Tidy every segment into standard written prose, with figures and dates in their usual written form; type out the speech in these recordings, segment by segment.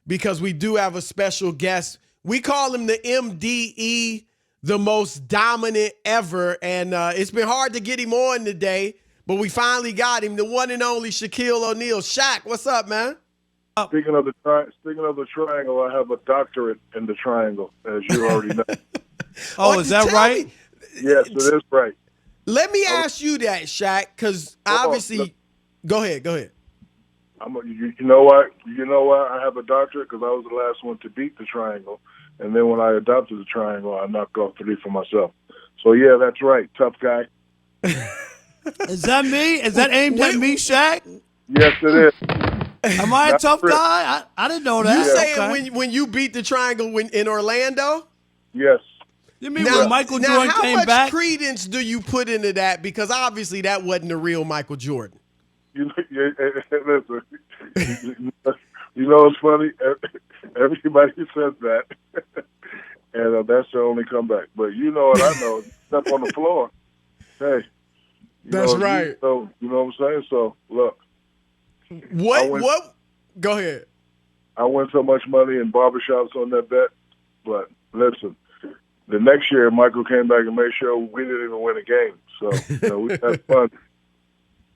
because we do have a special guest. We call him the MDE, the most dominant ever, and it's been hard to get him on today, but we finally got him, the one and only Shaquille O'Neal. Shaq, what's up, man? Speaking of the triangle, I have a doctorate in the triangle, as you already know. Oh, is that right? Yes, it is right. Let me ask you that, Shaq, because obviously, go ahead. You know why? I have a doctorate? Because I was the last one to beat the triangle, and then when I adopted the triangle, I knocked off 3 for myself. So yeah, that's right, tough guy. Is that me? Is that aimed at me, Shaq? Yes, it is. Am I a tough guy? I didn't know that. You saying when you beat the triangle in Orlando? Yes. You mean when Michael Jordan came back? How much credence do you put into that? Because obviously that wasn't the real Michael Jordan. Listen, you know what's funny? Everybody says that, and that's the only comeback. But you know what I know? Step on the floor. Hey. That's right. So, you know what I'm saying? So, look. What? Go ahead. I won so much money in barbershops on that bet, but listen, the next year Michael came back and made sure we didn't even win a game. So we had fun.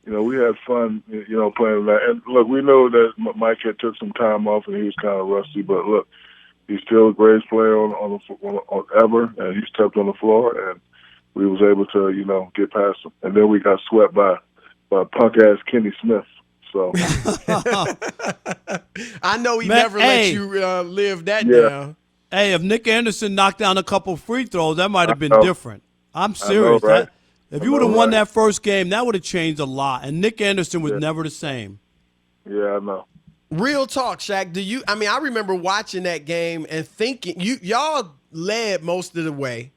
We had fun. Playing that. And look, we knew that Mike had took some time off and he was kind of rusty. But look, he's still the greatest player on ever, and he stepped on the floor, and we was able to get past him. And then we got swept by punk ass Kenny Smith. So I know he never let you live that down. Hey, if Nick Anderson knocked down a couple free throws, that might have been different. I'm serious. I know, right? If you would have won that first game, that would have changed a lot. And Nick Anderson was never the same. Yeah, I know. Real talk, Shaq. I remember watching that game and thinking y'all led most of the way,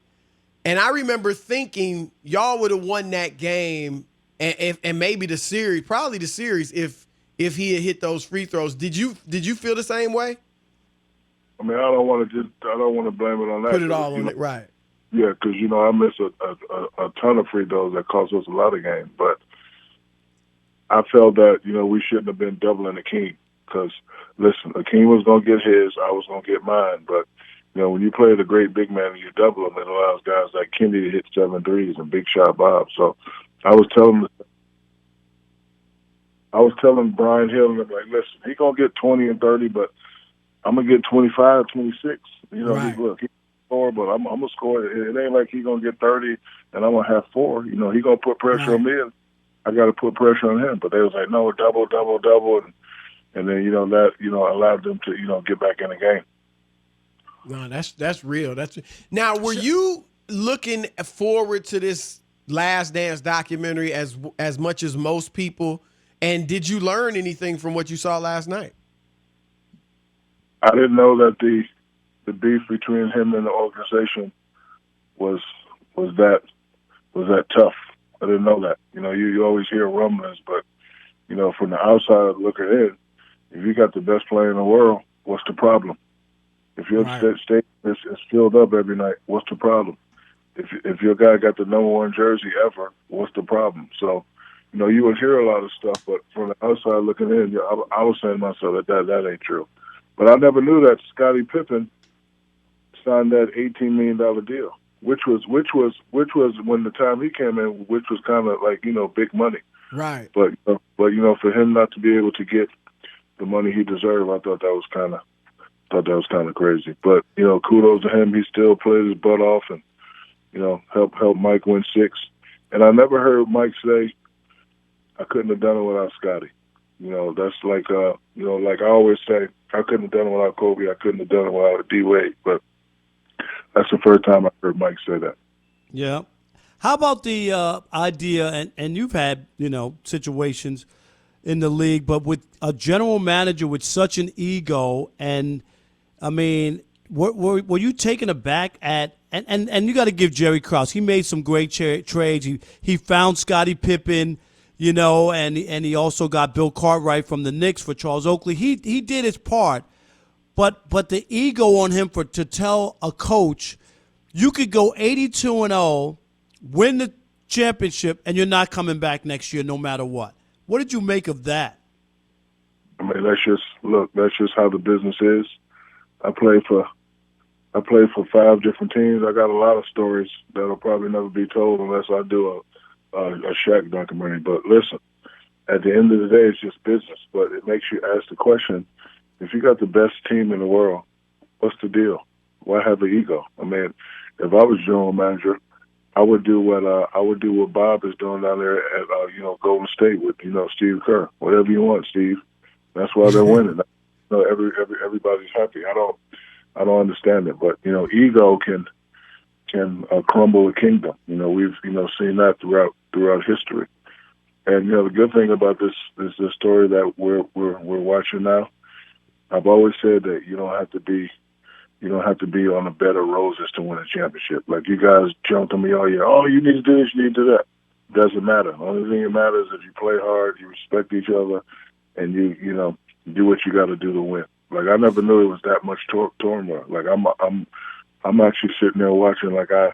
and I remember thinking y'all would have won that game. And maybe the series, probably the series, if he had hit those free throws. Did you feel the same way? I mean, I don't want to blame it on that. Put it all on it, right? Yeah, because I missed a ton of free throws that cost us a lot of games. But I felt that we shouldn't have been doubling Akeem because listen, Akeem was gonna get his, I was gonna get mine. But when you play the great big man and you double him, it allows guys like Kenny to hit 7 threes and big shot Bob. So. I was telling Brian Hill, and I'm like, listen, he gonna get 20 and 30, but I'm gonna get 25, 26. Right. Look, he can score, but I'm gonna score. It ain't like he gonna get 30 and I'm gonna have 4. He gonna put pressure on me, and I got to put pressure on him. But they was like, no, double, and then that allowed them to get back in the game. No, that's real. Now, were you looking forward to this Last Dance documentary as much as most people, and did you learn anything from what you saw last night? I didn't know that the beef between him and the organization was that tough. I didn't know that. You always hear rumblings, but from the outside looking in, if you got the best player in the world, what's the problem? If your stadium is filled up every night, what's the problem? If your guy got the #1 jersey ever, what's the problem? So, you would hear a lot of stuff, but from the outside looking in, I was saying to myself that ain't true. But I never knew that Scottie Pippen signed that $18 million deal, which was when the time he came in, which was kind of like big money. Right. But for him not to be able to get the money he deserved, I thought that was kind of crazy. But kudos to him. He still played his butt off and. Help Mike win 6. And I never heard Mike say, I couldn't have done it without Scottie. That's like, like I always say, I couldn't have done it without Kobe. I couldn't have done it without D-Wade. But that's the first time I heard Mike say that. Yeah. How about the idea, and you've had, situations in the league, but with a general manager with such an ego, and, I mean, were you taken aback at, and you got to give Jerry Krause. He made some great trades. He found Scottie Pippen, and he also got Bill Cartwright from the Knicks for Charles Oakley. He did his part, but the ego on him to tell a coach, you could go 82-0, win the championship, and you're not coming back next year no matter what. What did you make of that? I mean, that's just look, that's just how the business is. I play for 5 different teams. I got a lot of stories that'll probably never be told unless I do a Shaq documentary. But listen, at the end of the day, it's just business. But it makes you ask the question: if you got the best team in the world, what's the deal? Why have an ego? I mean, if I was general manager, I would do what Bob is doing down there at Golden State with Steve Kerr. Whatever you want, Steve. That's why they're winning. Everybody's happy. I don't understand it, but ego can crumble a kingdom. We've seen that throughout history. And the good thing about this story that we're watching now. I've always said that you don't have to be on a bed of roses to win a championship. Like you guys jumped on me all year. Oh, you need to do this, you need to do that. Doesn't matter. The only thing that matters is if you play hard, you respect each other, and you do what you got to do to win. Like I never knew it was that much turmoil. Like I'm actually sitting there watching like I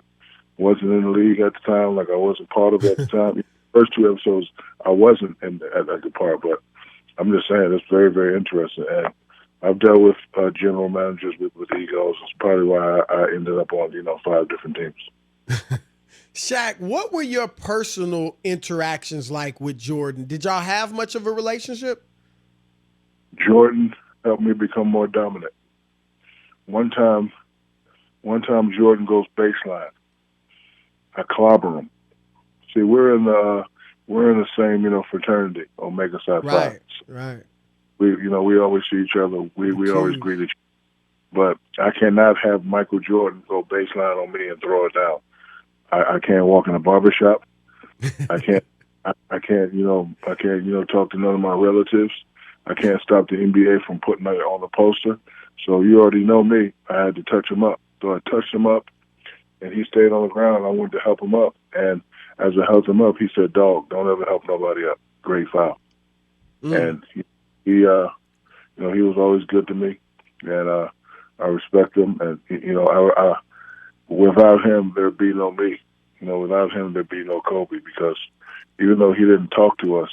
wasn't in the league at the time, like I wasn't part of it at the time. First 2 episodes I wasn't at the part, but I'm just saying it's very, very interesting. And I've dealt with general managers with egos. It's probably why I ended up on 5 different teams. Shaq, what were your personal interactions like with Jordan? Did y'all have much of a relationship? Jordan helped me become more dominant. One time Jordan goes baseline. I clobber him. See, we're in the same fraternity, Omega Psi Phi. Right. We always see each other. We always greet each other. But I cannot have Michael Jordan go baseline on me and throw it down. I can't walk in a barbershop. I can't talk to none of my relatives. I can't stop the NBA from putting it on the poster. So you already know me. I had to touch him up. So I touched him up, and he stayed on the ground. I wanted to help him up. And as I helped him up, he said, "Dog, don't ever help nobody up. Great foul." And he was always good to me, and I respect him. And without him, there'd be no me. Without him, there'd be no Kobe. Because even though he didn't talk to us,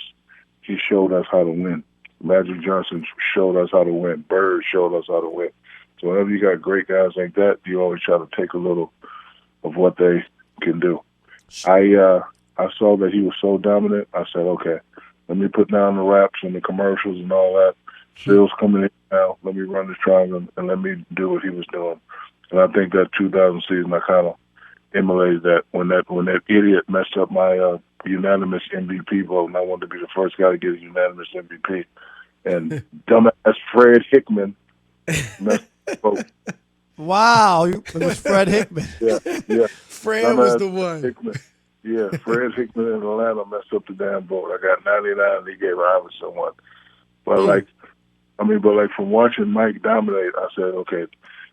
he showed us how to win. Magic Johnson showed us how to win. Bird showed us how to win. So whenever you got great guys like that, you always try to take a little of what they can do. I saw that he was so dominant. I said, okay, let me put down the raps and the commercials and all that. Phil's coming in now. Let me run this triangle and let me do what he was doing. And I think that 2000 season, I kind of emulated that when that idiot messed up my unanimous MVP vote, and I wanted to be the first guy to get a unanimous MVP. And dumbass Fred Hickman messed up the vote. Wow, it was Fred Hickman. Yeah. Fred was the one. Hickman. Yeah, Fred Hickman in Atlanta messed up the damn vote. I got 99, and he gave Iverson one. But from watching Mike dominate, I said, okay.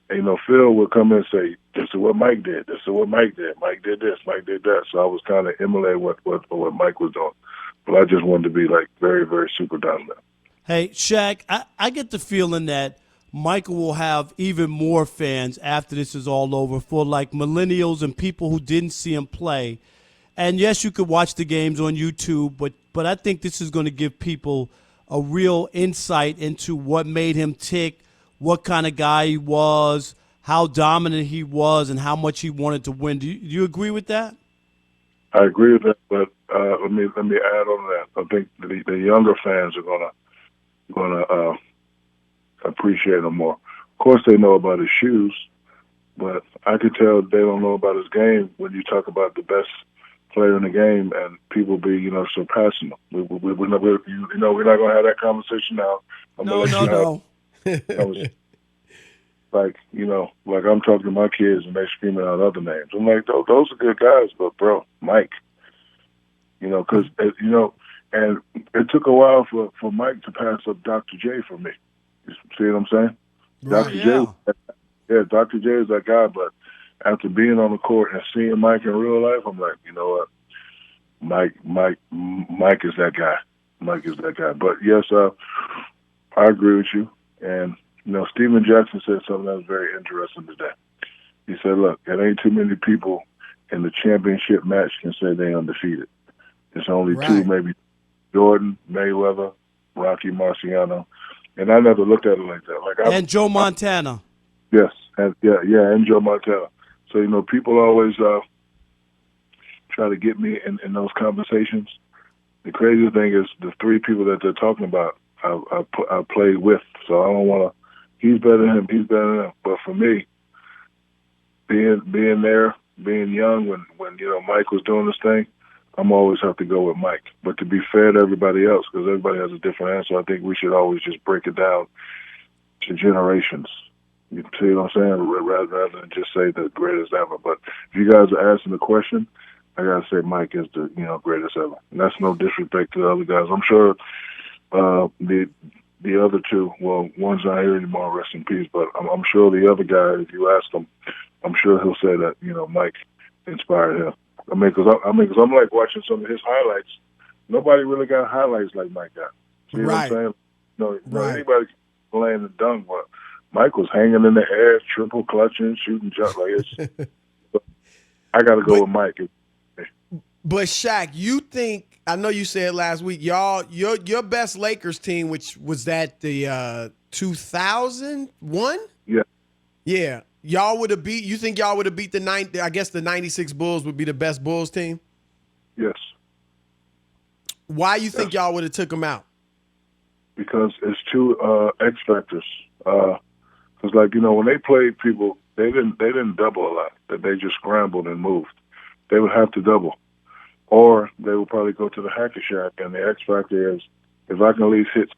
And, Phil would come in and say, "This is what Mike did. This is what Mike did. Mike did this. Mike did that." So I was kind of emulating what Mike was doing. But I just wanted to be very, very super dominant. Hey, Shaq, I get the feeling that Michael will have even more fans after this is all over for millennials and people who didn't see him play. And yes, you could watch the games on YouTube, but I think this is going to give people a real insight into what made him tick, what kind of guy he was, how dominant he was, and how much he wanted to win. Do you agree with that? I agree with that, but let me add on to that. I think the younger fans are gonna appreciate him more. Of course, they know about his shoes, but I could tell they don't know about his game when you talk about the best player in the game and people be surpassing him. We're not gonna have that conversation now. No. Like I'm talking to my kids and they screaming out other names. I'm like, those are good guys, but bro, Mike, because and it took a while for Mike to pass up Dr. J for me. You see what I'm saying? Right, Dr. J is that guy, but after being on the court and seeing Mike in real life, I'm like, you know what, Mike is that guy. Mike is that guy. But yes, I agree with you. And Steven Jackson said something that was very interesting today. He said, look, it ain't too many people in the championship match can say they undefeated. It's only two, maybe Jordan, Mayweather, Rocky Marciano, And I never looked at it like that. And Joe Montana. Yes, and and Joe Montana. So people always try to get me in those conversations. The crazy thing is the three people that they're talking about, I played with. So I don't want to. He's better than him. He's better than him. But for me, being there, being young when Mike was doing this thing, I'm always have to go with Mike. But to be fair to everybody else, because everybody has a different answer, I think we should always just break it down to generations. You see what I'm saying? Rather than just say the greatest ever. But if you guys are asking the question, I gotta say Mike is the greatest ever. And that's no disrespect to the other guys. I'm sure the other two, well, one's not here anymore, rest in peace. But I'm sure the other guy, if you ask him, I'm sure he'll say that Mike inspired him. I mean, because I'm like watching some of his highlights. Nobody really got highlights like Mike got. See what I'm saying? Right. Anybody can land and dunk, but Mike was hanging in the air, triple clutching, shooting jump like it's. I got to go with Mike. But Shaq, you think? I know you said last week, y'all, your best Lakers team, which was that the 2001? Yeah. Yeah. Y'all would have beat. You think y'all would have beat I guess the '96 Bulls would be the best Bulls team. Yes. Why you think y'all would have took them out? Because it's two X factors. Because when they played people, they didn't double a lot. That they just scrambled and moved. They would have to double, or they would probably go to the hacker shack. And the X factor is if I can at least hit.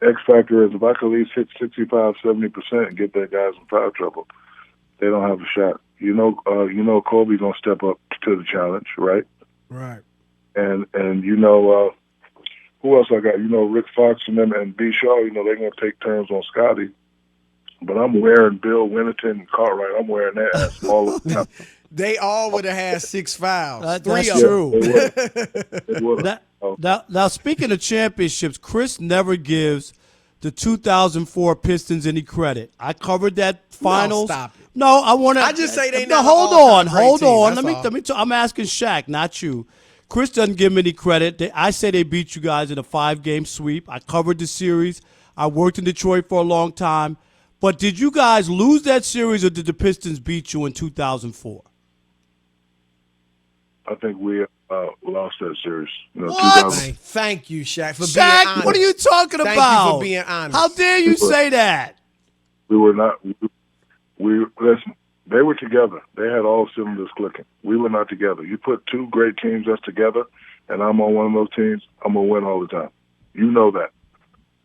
X factor is if I can at least hit 65, 70% and get that guys in foul trouble, they don't have a shot. Kobe gonna step up to the challenge, right? Right. And who else I got? Rick Fox and them and B. Shaw. They're gonna take turns on Scotty. But I'm wearing Bill Winnington and Cartwright. I'm wearing that ass all the time. They all would have had 6 fouls. That's true. They would've. Now, speaking of championships, Chris never gives the 2004 Pistons any credit. I covered that finals. No, stop it. No, I want to. I just say they. No, never hold all-time on, great hold team, on. that's Let me. I'm asking Shaq, not you. Chris doesn't give him any credit. I say they beat you guys in a 5-game sweep. I covered the series. I worked in Detroit for a long time. But did you guys lose that series, or did the Pistons beat you in 2004? I think we lost that series. What? Thank you, Shaq, for Shaq, being honest. what are you talking Thank about? you for being honest. How dare you say that? We were not. Listen. They were together. They had all cylinders clicking. We were not together. You put two great teams that's together, and I'm on one of those teams, I'm gonna win all the time. You know that.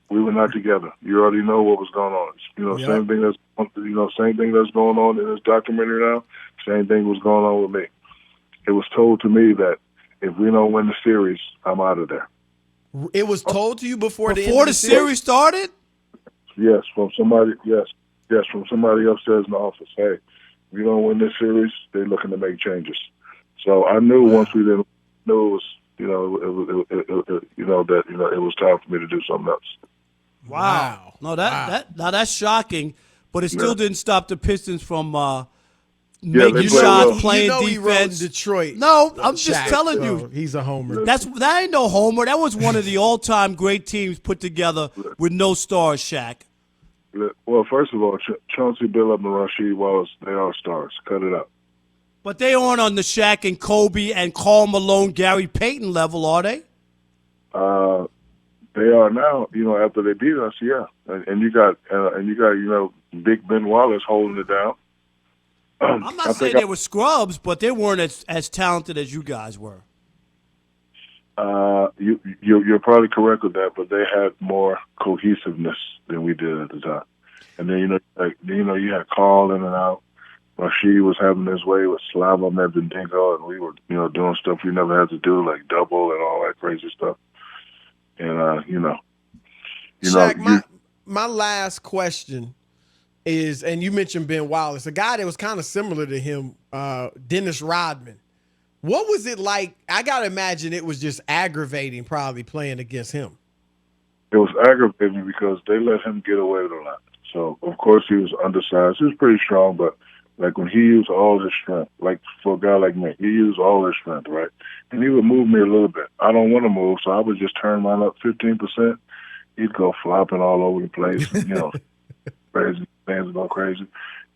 We were not together. You already know what was going on. Yep. Same thing that's going on in this documentary now. Same thing was going on with me. It was told to me that if we don't win the series, I'm out of there. It was told to you before the series started? Yes, from somebody. Yes, from somebody upstairs in the office. Hey, if you don't win this series, they're looking to make changes. So I knew once we didn't know it was, it was time for me to do something else. Wow. No, that's shocking, but it still didn't stop the Pistons from making shots, playing defense. He wrote in Detroit. No, I'm just telling you. He's a homer. That ain't no homer. That was one of the all-time great teams put together with no stars, Shaq. Well, first of all, Chauncey Billups and Rasheed Wallace, they are stars. Cut it out. But they aren't on the Shaq and Kobe and Karl Malone, Gary Payton level, are they? They are now. After they beat us, yeah. And you got Big Ben Wallace holding it down. I'm not saying they were scrubs, but they weren't as talented as you guys were. You're probably correct with that, but they had more cohesiveness than we did at the time. And then you had Carl in and out. Rasheed was having his way with Slava Medvedinko, and we were doing stuff we never had to do, like double and all that crazy stuff. And Shaq, my last question is, and you mentioned Ben Wallace, a guy that was kind of similar to him, Dennis Rodman. What was it like? I got to imagine it was just aggravating probably playing against him. It was aggravating because they let him get away with a lot. So, of course, he was undersized. He was pretty strong, but like when he used all his strength, like for a guy like me, he used all his strength, right? And he would move me a little bit. I don't want to move, so I would just turn mine up 15%, he'd go flopping all over the place, crazy, fans go crazy.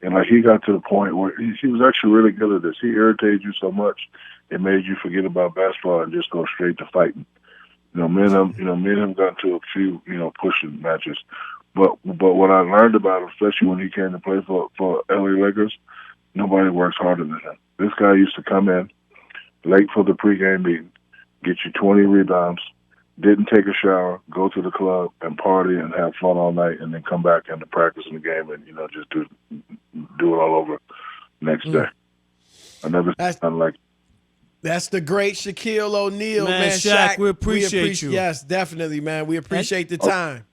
And like he got to the point where he was actually really good at this. He irritated you so much, it made you forget about basketball and just go straight to fighting. Me and him got into a few, pushing matches. But what I learned about him, especially when he came to play for LA Lakers, nobody works harder than him. This guy used to come in late for the pregame meeting, get you 20 rebounds, didn't take a shower, go to the club and party and have fun all night, and then come back into practice in the game and just do it all over next day. I never seen something like it. That's the great Shaquille O'Neal, man. Shaq, we appreciate you. Yes, definitely, man. We appreciate the time.